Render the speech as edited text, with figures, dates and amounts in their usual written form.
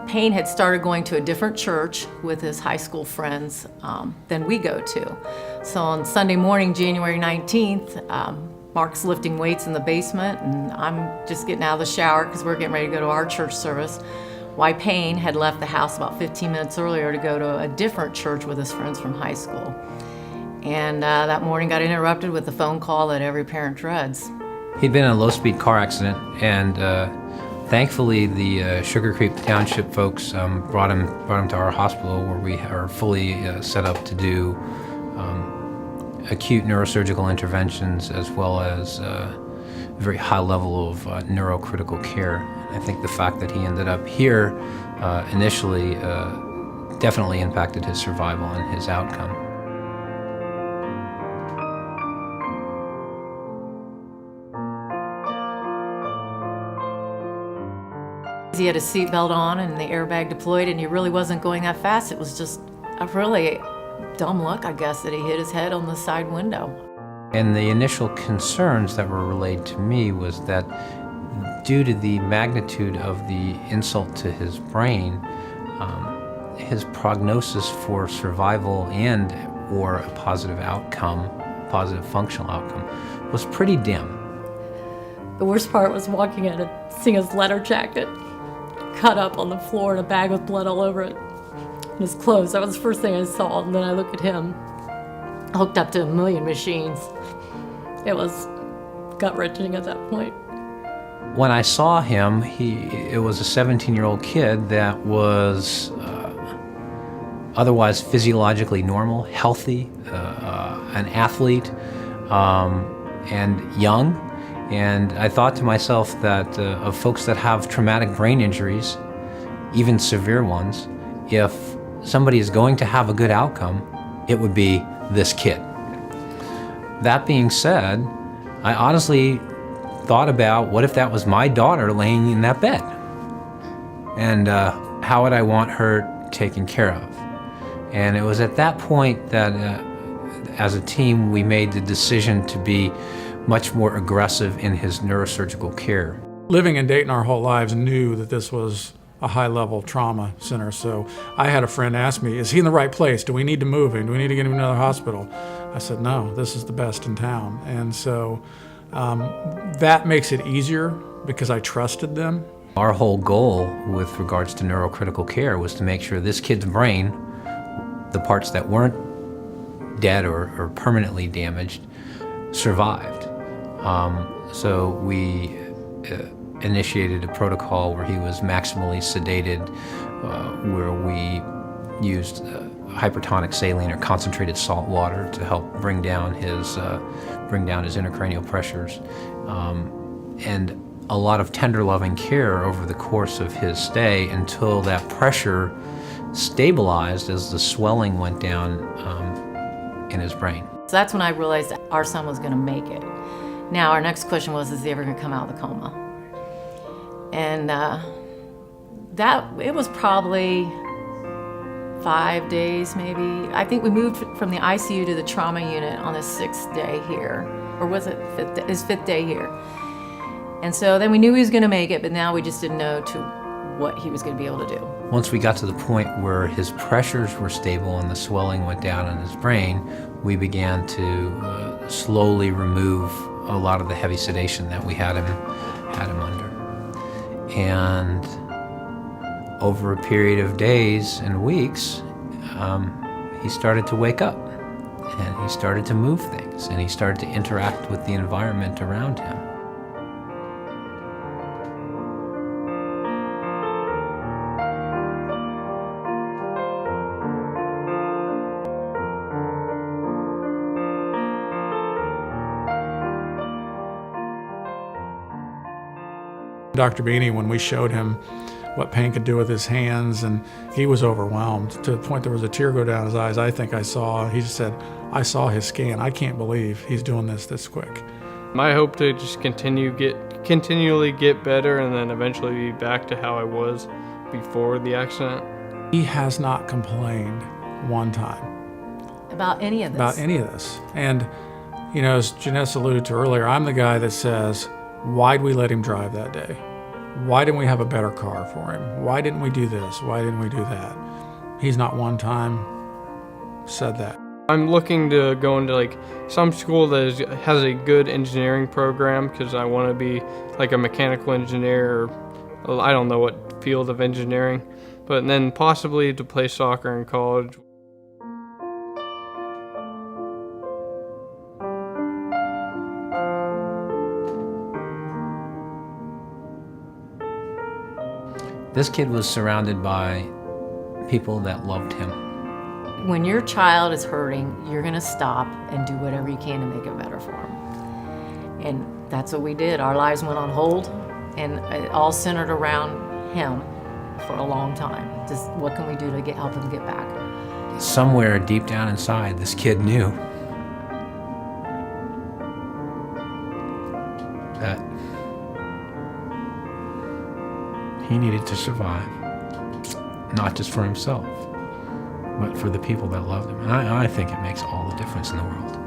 Payne had started going to a different church with his high school friends than we go to. So on Sunday morning, January 19th, Mark's lifting weights in the basement, and I'm just getting out of the shower because we're getting ready to go to our church service. Why Payne had left the house about 15 minutes earlier to go to a different church with his friends from high school. And that morning got interrupted with the phone call that every parent dreads. He'd been in a low-speed car accident, and thankfully the Sugar Creek Township folks brought him to our hospital, where we are fully set up to do acute neurosurgical interventions as well as a very high level of neurocritical care. I think the fact that he ended up here initially definitely impacted his survival and his outcome. He had his seatbelt on and the airbag deployed, and he really wasn't going that fast. It was just a really dumb luck, I guess, that he hit his head on the side window. And the initial concerns that were relayed to me was that due to the magnitude of the insult to his brain, his prognosis for survival and or a positive outcome, positive functional outcome, was pretty dim. The worst part was walking in and seeing his letter jacket cut up on the floor and a bag with blood all over it. And his clothes, that was the first thing I saw. And then I look at him, hooked up to a million machines. It was gut-wrenching at that point. When I saw him, it was a 17-year-old kid that was otherwise physiologically normal, healthy, an athlete, and young. And I thought to myself that of folks that have traumatic brain injuries, even severe ones, if somebody is going to have a good outcome, it would be this kid. That being said, I honestly thought about what if that was my daughter laying in that bed? And how would I want her taken care of? And it was at that point that as a team we made the decision to be much more aggressive in his neurosurgical care. Living in Dayton our whole lives knew that this was a high-level trauma center, so I had a friend ask me, is he in the right place? Do we need to move him? Do we need to get him to another hospital? I said, no, this is the best in town. And so that makes it easier because I trusted them. Our whole goal with regards to neurocritical care was to make sure this kid's brain, the parts that weren't dead or permanently damaged, survived. So we initiated a protocol where he was maximally sedated, where we used hypertonic saline or concentrated salt water to help bring down his intracranial pressures, and a lot of tender loving care over the course of his stay until that pressure stabilized as the swelling went down in his brain. So that's when I realized that our son was going to make it. Now our next question was, is he ever going to come out of the coma? And it was probably 5 days maybe. I think we moved from the ICU to the trauma unit on his 6th day here. Or was it his 5th day here? And so then we knew he was going to make it, but now we just didn't know to what he was going to be able to do. Once we got to the point where his pressures were stable and the swelling went down in his brain, we began to slowly remove a lot of the heavy sedation that we had him under. And over a period of days and weeks, he started to wake up, and he started to move things, and he started to interact with the environment around him. Dr. Beanie, when we showed him what Payne could do with his hands, and he was overwhelmed to the point there was a tear go down his eyes. He just said, I saw his scan. I can't believe he's doing this quick. I hope to just continually get better and then eventually be back to how I was before the accident. He has not complained one time. About any of this. And, as Janessa alluded to earlier, I'm the guy that says, why'd we let him drive that day? Why didn't we have a better car for him? Why didn't we do this? Why didn't we do that? He's not one time said that. I'm looking to go into like some school that has a good engineering program because I want to be like a mechanical engineer or I don't know what field of engineering, but then possibly to play soccer in college. This kid was surrounded by people that loved him. When your child is hurting, you're gonna stop and do whatever you can to make it better for them. And that's what we did. Our lives went on hold, and it all centered around him for a long time. Just what can we do to help him get back? Somewhere deep down inside, this kid knew that he needed to survive, not just for himself, but for the people that loved him. And I think it makes all the difference in the world.